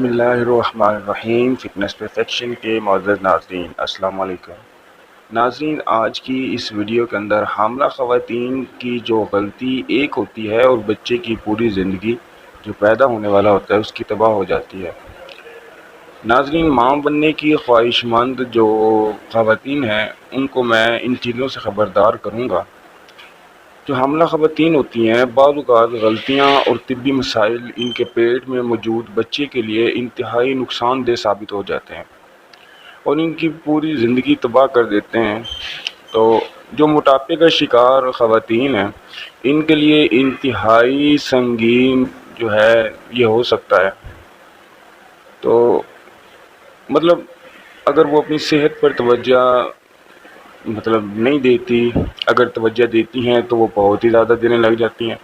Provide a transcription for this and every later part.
بسم اللہ الرحمن الرحیم۔ فٹنس پرفیکشن کے معزز ناظرین، السلام علیکم۔ ناظرین، آج کی اس ویڈیو کے اندر حاملہ خواتین کی جو غلطی ایک ہوتی ہے اور بچے کی پوری زندگی جو پیدا ہونے والا ہوتا ہے اس کی تباہ ہو جاتی ہے۔ ناظرین، ماں بننے کی خواہش مند جو خواتین ہیں ان کو میں ان چیزوں سے خبردار کروں گا۔ جو حاملہ خواتین ہوتی ہیں بعض اوقات غلطیاں اور طبی مسائل ان کے پیٹ میں موجود بچے کے لیے انتہائی نقصان دہ ثابت ہو جاتے ہیں اور ان کی پوری زندگی تباہ کر دیتے ہیں۔ تو جو موٹاپے کا شکار خواتین ہیں ان کے لیے انتہائی سنگین جو ہے یہ ہو سکتا ہے۔ تو مطلب اگر وہ اپنی صحت پر توجہ نہیں دیتی، اگر توجہ دیتی ہیں تو وہ بہت ہی زیادہ دینے لگ جاتی ہیں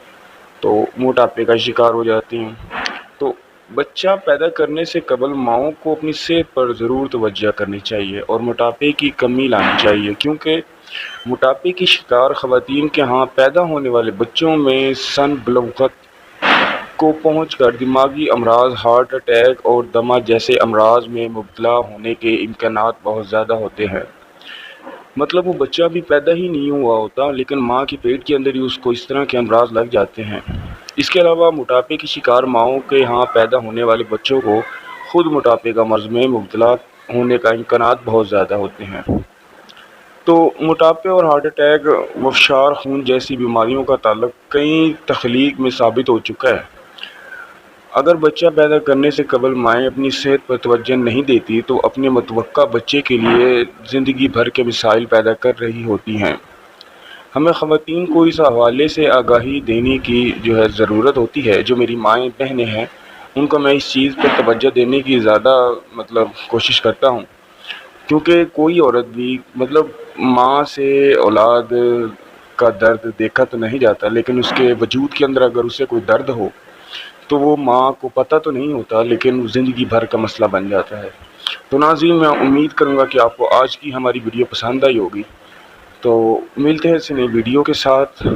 تو موٹاپے کا شکار ہو جاتی ہیں۔ تو بچہ پیدا کرنے سے قبل ماؤں کو اپنی صحت پر ضرور توجہ کرنی چاہیے اور موٹاپے کی کمی لانی چاہیے، کیونکہ موٹاپے کی شکار خواتین کے ہاں پیدا ہونے والے بچوں میں سن بلوغت کو پہنچ کر دماغی امراض، ہارٹ اٹیک اور دمہ جیسے امراض میں مبتلا ہونے کے امکانات بہت زیادہ ہوتے ہیں۔ مطلب وہ بچہ بھی پیدا ہی نہیں ہوا ہوتا لیکن ماں کے پیٹ کے اندر ہی اس کو اس طرح کے امراض لگ جاتے ہیں۔ اس کے علاوہ موٹاپے کی شکار ماؤں کے ہاں پیدا ہونے والے بچوں کو خود موٹاپے کا مرض میں مبتلا ہونے کا امکانات بہت زیادہ ہوتے ہیں۔ تو موٹاپے اور ہارٹ اٹیک و فشار خون جیسی بیماریوں کا تعلق کئی تخلیق میں ثابت ہو چکا ہے۔ اگر بچہ پیدا کرنے سے قبل مائیں اپنی صحت پر توجہ نہیں دیتی تو اپنے متوقع بچے کے لیے زندگی بھر کے مسائل پیدا کر رہی ہوتی ہیں۔ ہمیں خواتین کو اس حوالے سے آگاہی دینے کی ضرورت ہوتی ہے۔ جو میری مائیں بہنیں ہیں ان کو میں اس چیز پر توجہ دینے کی زیادہ کوشش کرتا ہوں، کیونکہ کوئی عورت بھی ماں سے اولاد کا درد دیکھا تو نہیں جاتا، لیکن اس کے وجود کے اندر اگر اسے کوئی درد ہو تو وہ ماں کو پتہ تو نہیں ہوتا لیکن زندگی بھر کا مسئلہ بن جاتا ہے۔ تو ناظرین، میں امید کروں گا کہ آپ کو آج کی ہماری ویڈیو پسند آئی ہوگی۔ تو ملتے ہیں اس نئی ویڈیو کے ساتھ۔